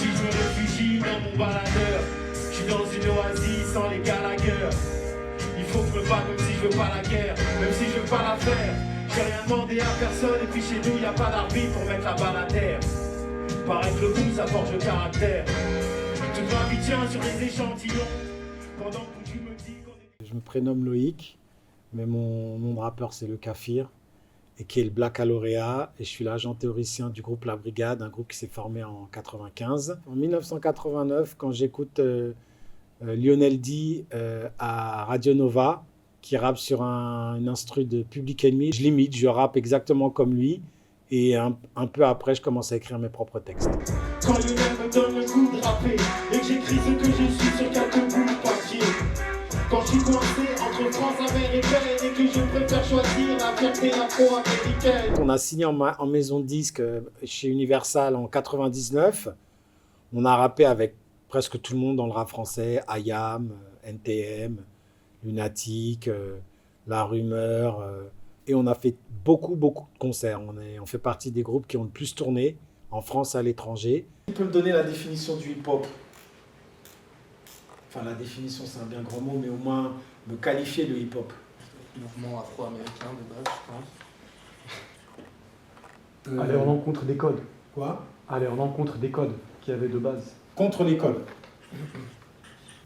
si je me réfugie dans mon baladeur. Je suis dans une oasis sans les galagueurs. Il faut que je me batte même si je veux pas la guerre, même si je veux pas la faire. J'ai rien demandé à personne et puis chez nous y a pas d'arbitre pour mettre la balle à terre. Paraît que le coup ça forge le caractère. Toute ma vie tient sur les échantillons. Pendant que tu me dis qu'on est... Je me prénomme Loïc, mais mon nom de rappeur c'est le Kafir, et qui est le Baccalauréat, et je suis l'agent théoricien du groupe La Brigade, un groupe qui s'est formé en 95. En 1989, quand j'écoute Lionel D à Radio Nova, qui rappe sur une instru de Public Enemy, je l'imite, je rappe exactement comme lui, et un peu après, je commence à écrire mes propres textes. Quand Lionel me donne le coup de rapper, et que j'écris ce que je suis sur quelques bouts de papier. Quand je suis coincé entre France américaine et que je préfère choisir la fierté afro-américaine. On a signé en maison de disque chez Universal en 99. On a rappé avec presque tout le monde dans le rap français, IAM, NTM, Lunatic, La Rumeur. Et on a fait beaucoup de concerts. On fait partie des groupes qui ont le plus tourné en France et à l'étranger. Tu peux me donner la définition du hip-hop? Enfin, la définition, c'est un bien grand mot, mais au moins me qualifier le hip-hop. Mouvement afro-américain de base, je pense. Aller en encontre des codes. Quoi? Aller en encontre des codes qu'il y avait de base. Contre l'école.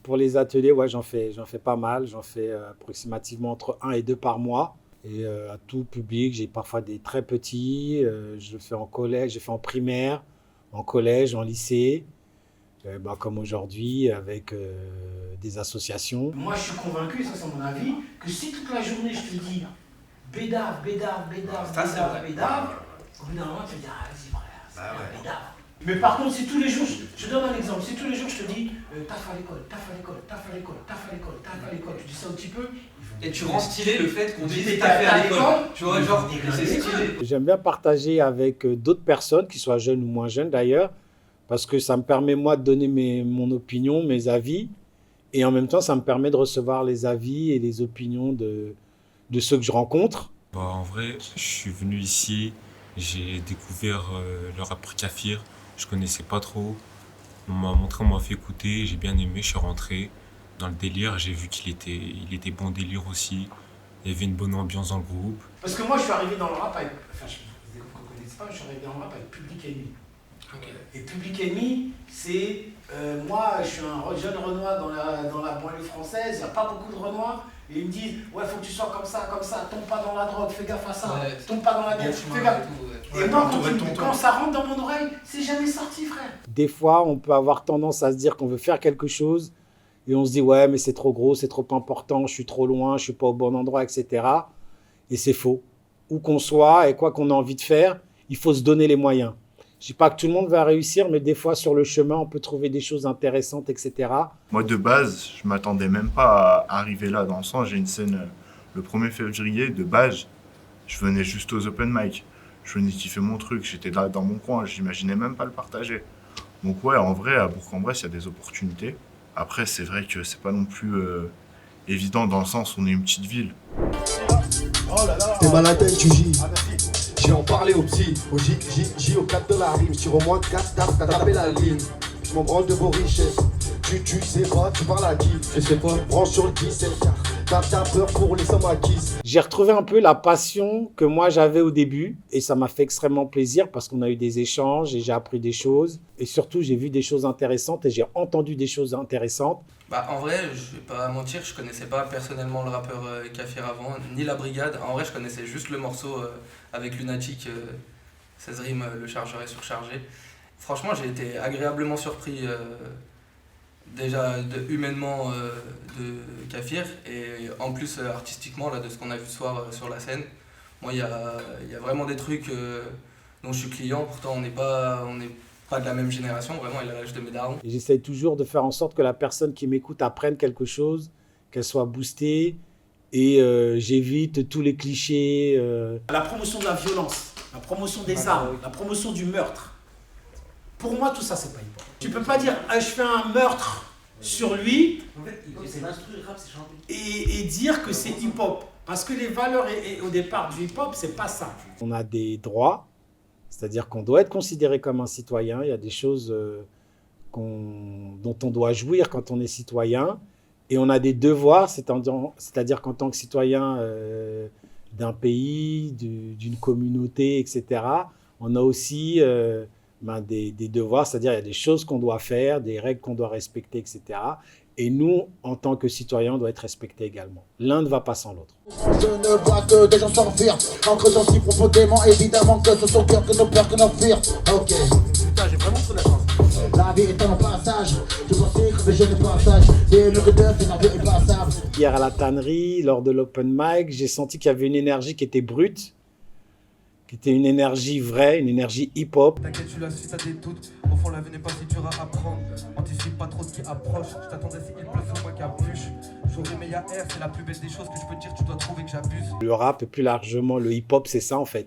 Pour les ateliers, ouais, j'en fais pas mal. J'en fais approximativement entre 1 et 2 par mois. Et à tout public, j'ai parfois des très petits. Je le fais en collège, j'ai fait en primaire, en collège, en lycée. Comme aujourd'hui, avec des associations. Moi, je suis convaincu, ça c'est mon avis, que si toute la journée je te dis bédave, au bout d'un moment tu te dis ah vas-y frère, c'est bédave. Mais par contre, si tous les jours, je te donne un exemple, si tous les jours je te dis taf à l'école, tu dis ça un petit peu. Et tu rends stylé le fait qu'on dise t'es taffer à à l'école. l'école, Tu vois, genre, c'est stylé. J'aime bien partager avec d'autres personnes, qui soient jeunes ou moins jeunes d'ailleurs, parce que ça me permet moi de donner mon opinion, mes avis, et en même temps ça me permet de recevoir les avis et les opinions de ceux que je rencontre. En vrai, je suis venu ici, j'ai découvert le rappeur Kafir, je connaissais pas trop. On m'a montré, on m'a fait écouter, j'ai bien aimé, je suis rentré dans le délire, j'ai vu qu'il était bon délire aussi, il y avait une bonne ambiance dans le groupe. Parce que moi je suis arrivé dans le rap avec, enfin vous ne connaissez pas, je suis arrivé dans le rap avec Public Enemy. Okay. Et Public Enemy, c'est moi, je suis un jeune Renoir dans la banlieue française, il n'y a pas beaucoup de Renois, et ils me disent ouais, faut que tu sois comme ça, tombe pas dans la drogue, fais gaffe à ça, ouais, tombe pas dans la guerre, fais gaffe. Et moi, quand ça rentre dans mon oreille, c'est jamais sorti, frère. Des fois, on peut avoir tendance à se dire qu'on veut faire quelque chose, et on se dit ouais, mais c'est trop gros, c'est trop important, je suis trop loin, je suis pas au bon endroit, etc. Et c'est faux. Où qu'on soit et quoi qu'on a envie de faire, il faut se donner les moyens. Je ne dis pas que tout le monde va réussir, mais des fois, sur le chemin, on peut trouver des choses intéressantes, etc. Moi, de base, je ne m'attendais même pas à arriver là. Dans le sens, j'ai une scène le 1er février. De base, je venais juste aux open mic. Je venais kiffer mon truc. J'étais là dans mon coin. Je n'imaginais même pas le partager. Donc ouais, en vrai, à Bourg-en-Bresse, il y a des opportunités. Après, c'est vrai que c'est pas non plus évident dans le sens où on est une petite ville. Oh là là. T'es malade, tu gis. J'ai en parlé au psy, au J, au 4 de la rime. Sur au moins 4 t'as tapé la ligne. Je m'en branle de vos richesses. Tu sais pas, tu parles à qui? Je sais pas, branche sur le 17. T'as peur pour les sommes acquises. J'ai retrouvé un peu la passion que moi j'avais au début. Et ça m'a fait extrêmement plaisir parce qu'on a eu des échanges et j'ai appris des choses. Et surtout, j'ai vu des choses intéressantes et j'ai entendu des choses intéressantes. En vrai, je vais pas mentir, je connaissais pas personnellement le rappeur Kafir avant, ni La Brigade. En vrai, je connaissais juste le morceau avec Lunatic, 16 rimes, le chargeur est surchargé. Franchement, j'ai été agréablement surpris déjà humainement de Kafir et en plus artistiquement là, de ce qu'on a vu ce soir sur la scène. Moi, il y a vraiment des trucs dont je suis client, pourtant on n'est pas de la même génération, vraiment, il a l'âge de mes darons. J'essaye toujours de faire en sorte que la personne qui m'écoute apprenne quelque chose, qu'elle soit boostée, et j'évite tous les clichés. La promotion de la violence, la promotion des armes, la promotion du meurtre. Pour moi, tout ça, c'est pas hip-hop. Tu peux pas dire je fais un meurtre sur lui et dire que c'est hip-hop. Parce que les valeurs au départ du hip-hop, c'est pas ça. On a des droits. C'est-à-dire qu'on doit être considéré comme un citoyen. Il y a des choses dont on doit jouir quand on est citoyen. Et on a des devoirs, c'est-à-dire qu'en tant que citoyen d'un pays, d'une communauté, etc., on a aussi des devoirs, c'est-à-dire il y a des choses qu'on doit faire, des règles qu'on doit respecter, etc. Et nous, en tant que citoyens, on doit être respectés également. L'un ne va pas sans l'autre. Je ne vois que des gens s'enfuir, en creusant si profondément, évidemment que ce sont pires que nos peurs, que nos pires. Ok. Putain, j'ai vraiment trop de la chance. La vie est un passage, je pensais que je n'ai pas sage, et le redeur c'est un peu impassable. Hier à la tannerie, lors de l'open mic, j'ai senti qu'il y avait une énergie qui était brute, qui était une énergie vraie, une énergie hip-hop. T'inquiète, je suis là si t'as des doutes. Au fond, la vie n'est pas si dure à apprendre. Anticipe pas trop ce qui approche. Je t'attendais si il pleut sur moi capuche. J'aurais mais y'a air, c'est la plus belle des choses que je peux te dire. Tu dois trouver que j'abuse. Le rap et plus largement le hip-hop, c'est ça en fait.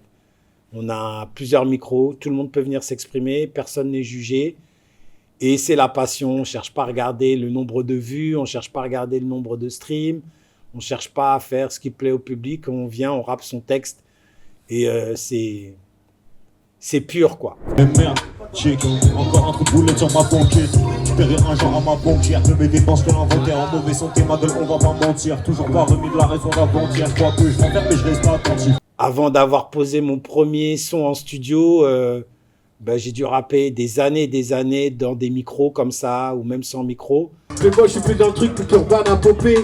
On a plusieurs micros, tout le monde peut venir s'exprimer, personne n'est jugé. Et c'est la passion, on ne cherche pas à regarder le nombre de vues, on ne cherche pas à regarder le nombre de streams, on ne cherche pas à faire ce qui plaît au public, on vient, on rappe son texte. Et c'est pur, quoi. Mais merde, check, encore un trou de boulette sur ma banquette. Tu paierais un genre à ma banquière. De mes dépenses que l'inventaire en mauvais santé, ma gueule, on va pas mentir. Toujours pas remis de la raison d'avant-hier. Je crois que je m'enferme mais je reste pas attentif. Avant d'avoir posé mon premier son en studio, j'ai dû rapper des années dans des micros comme ça, ou même sans micro. Mais moi je suis plus dans le truc pour Urban à popper.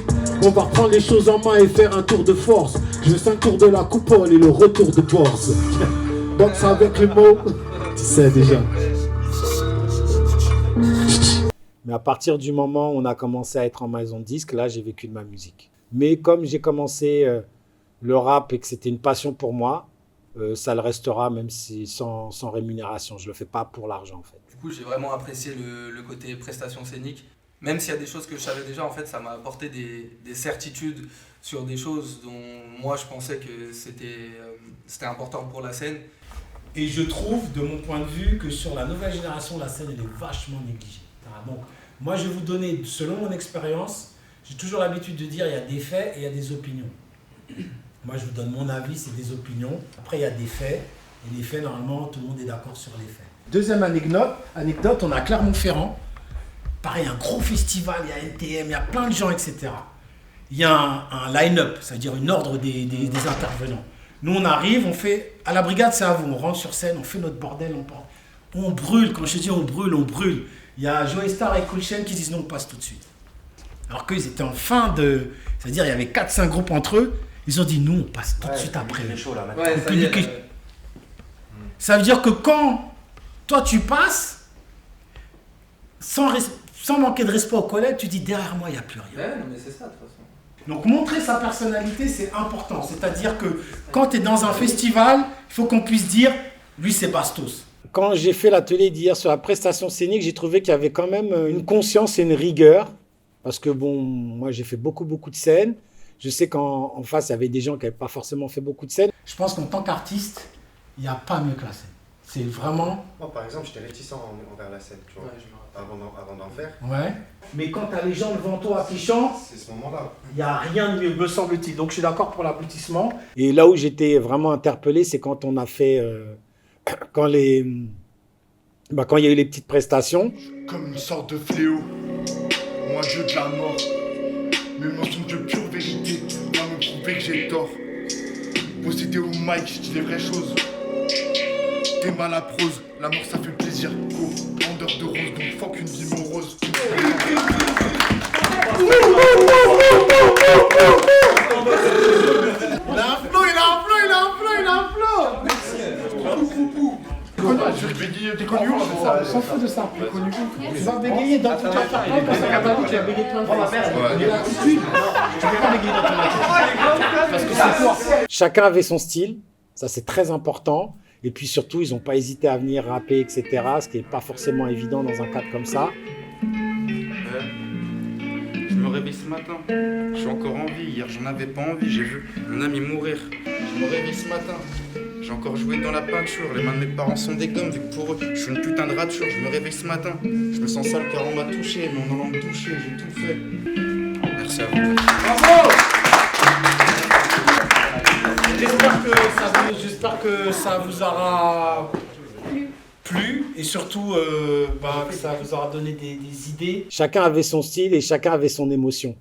On va reprendre les choses en main et faire un tour de force. Je veux 5 tours de la coupole et le retour de force. Boxe avec les mots, tu sais déjà. Mais à partir du moment où on a commencé à être en maison de disque, là j'ai vécu de ma musique. Mais comme j'ai commencé le rap et que c'était une passion pour moi, ça le restera même si sans rémunération. Je ne le fais pas pour l'argent en fait. Du coup, j'ai vraiment apprécié le côté prestation scénique. Même s'il y a des choses que je savais déjà, en fait, ça m'a apporté des certitudes sur des choses dont moi je pensais que c'était important pour la scène. Et je trouve, de mon point de vue, que sur la nouvelle génération, la scène elle est vachement négligée. Donc, moi je vais vous donner, selon mon expérience, j'ai toujours l'habitude de dire il y a des faits et il y a des opinions. Moi je vous donne mon avis, c'est des opinions. Après il y a des faits, et les faits, normalement, tout le monde est d'accord sur les faits. Deuxième anecdote, on a Clermont-Ferrand. Pareil, un gros festival, il y a NTM, il y a plein de gens, etc. Il y a un line-up, c'est-à-dire une ordre des intervenants. Nous, on arrive, on fait... À la brigade, c'est à vous. On rentre sur scène, on fait notre bordel, on brûle. Quand je dis on brûle, on brûle. Il y a Joey Star et Cool Chain qui disent non, on passe tout de suite. Alors qu'ils étaient en fin de... C'est-à-dire, il y avait 4-5 groupes entre eux. Ils ont dit nous, on passe tout de suite après. Chaud, là, Ça veut dire que quand toi, tu passes, sans manquer de respect aux collègues, tu dis derrière moi, il n'y a plus rien. Ouais, non, mais c'est ça, de toute façon. Donc montrer sa personnalité, c'est important. C'est-à-dire que quand tu es dans un festival, il faut qu'on puisse dire, lui c'est Bastos. Quand j'ai fait l'atelier d'hier sur la prestation scénique, j'ai trouvé qu'il y avait quand même une conscience et une rigueur. Parce que bon, moi j'ai fait beaucoup de scènes. Je sais qu'en face, il y avait des gens qui n'avaient pas forcément fait beaucoup de scènes. Je pense qu'en tant qu'artiste, il n'y a pas mieux que la scène. C'est vraiment... Moi par exemple, j'étais réticent envers la scène, tu vois, avant d'en faire. Ouais. Mais quand tu as les gens devant toi qui chantent, c'est ce moment-là. Il n'y a rien de mieux, me semble-t-il. Donc je suis d'accord pour l'aboutissement. Et là où j'étais vraiment interpellé, c'est quand on a fait... quand il y a eu les petites prestations. Comme une sorte de fléau, moi dieu de la mort. Mes mensonges de pure vérité va me prouver que j'ai tort. Possédé au mic, je dis les vraies choses. T'es mal à prose, la mort ça fait plaisir. Go, vendeur de rose, donc fuck une vie morose. Il a un flow. Je vais bégayer, t'es connu où? On s'en fout de ça. Tu vas bégayer dans ton affaire. Quand ça va tu vas bégayer plein de fois. Mais l'attitude, tu peux pas bégayer dans ton attitude. Parce que c'est toi. Chacun avait son style, ça c'est très important. Et puis surtout, ils n'ont pas hésité à venir rapper, etc. Ce qui n'est pas forcément évident dans un cadre comme ça. Je me réveille ce matin, je suis encore en vie. Hier j'en avais pas envie, j'ai vu mon ami mourir. Je me réveille ce matin, j'ai encore joué dans la peinture. Les mains de mes parents sont des gommes, vu que pour eux je suis une putain de rature. Je me réveille ce matin, je me sens sale car on m'a touché. Mais en allant me toucher, j'ai tout fait. Merci à vous. Bravo! J'espère que ça vous aura plu et surtout que ça vous aura donné des idées. Chacun avait son style et chacun avait son émotion.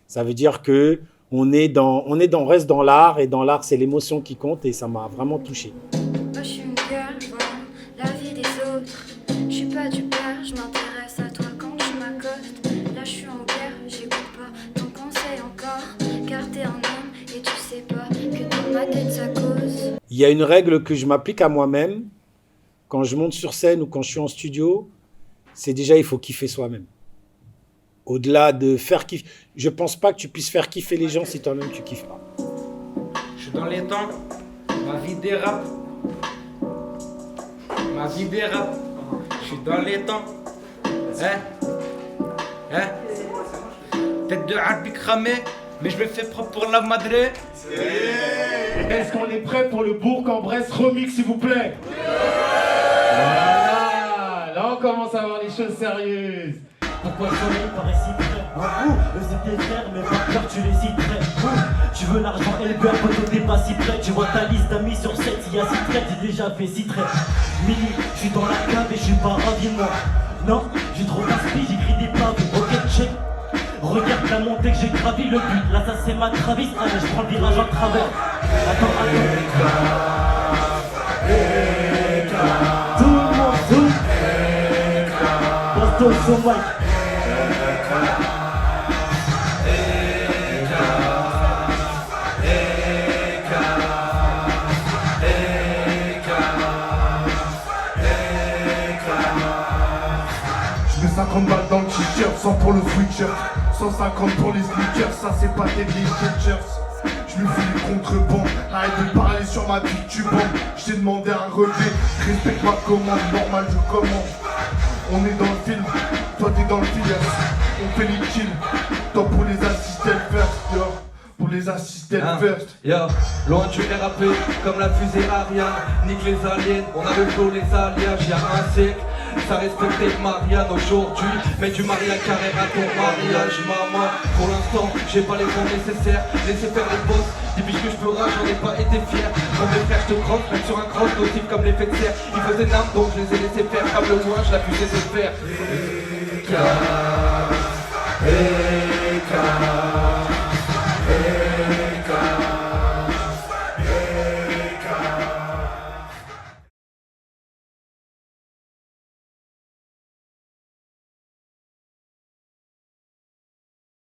Ça veut dire que on reste dans l'art et dans l'art c'est l'émotion qui compte et ça m'a vraiment touché. Moi je suis une gueule, je vois la vie des autres. Je suis pas du père, je m'intéresse à toi quand tu m'accostes. Là je suis en guerre, j'écoute pas ton conseil encore. Car t'es un homme et tu sais pas que dans ma tête ça cause. Il y a une règle que je m'applique à moi-même. Quand je monte sur scène ou quand je suis en studio, c'est déjà il faut kiffer soi-même. Au-delà de faire kiffer, je pense pas que tu puisses faire kiffer les gens si toi-même tu kiffes pas. Je suis dans les temps, ma vie dérape. Ma vie dérape, je suis dans les temps. Tête de harbi cramée, mais je le fais propre pour la madre. Est-ce qu'on est prêt pour le Bourg-en-Bresse remix, s'il vous plaît? Voilà, là on commence à avoir les choses sérieuses. Pourquoi le soleil paraît si près? C'est tes frères, mais par cœur tu les citerais. Tu veux l'argent et le beurre, poteau t'es pas si près. Tu vois ta liste d'amis sur 7, il y a 6 traits, j'ai déjà fait 6 traits. Mini, je suis dans la cave et je suis pas ravi moi. Non, j'ai trop gaspillé, j'écris des paves, ok check. Regarde la montée que j'ai gravi, le but, là ça c'est ma Travis. Allez, je prends le virage en travers. Attends. Tout le monde, tout. Passe-toi au mic. Je mets 50 balles dans le t-shirt, 100 pour le sweatshirt, 150 pour les sneakers, ça c'est pas des sketchers. Je lui fais des contrebandes, arrête de parler sur ma vie, tu bandes. Je t'ai demandé un relevé, respecte ma commande, normal je commande. On est dans le film, toi t'es dans le film, on fait les kills. Toi pour les assistants first, yo. Pour les assistants first. Yo, loin du RAP, comme la fusée Ariane. Nique les aliens, on a le flow, les alliages, y'a un siècle. Ça respectait Marianne aujourd'hui. Mets du Maria Carrère à ton mariage, maman. Pour l'instant, j'ai pas les fonds nécessaires. Laissez faire les boss, des biches que je ferai, j'en ai pas été fier. Quand mes frères, je te crosse, même sur un cross, nocif comme l'effet de serre. Ils faisaient n'importe, donc je les ai laissés faire. Comme le moins, je l'accusais de faire.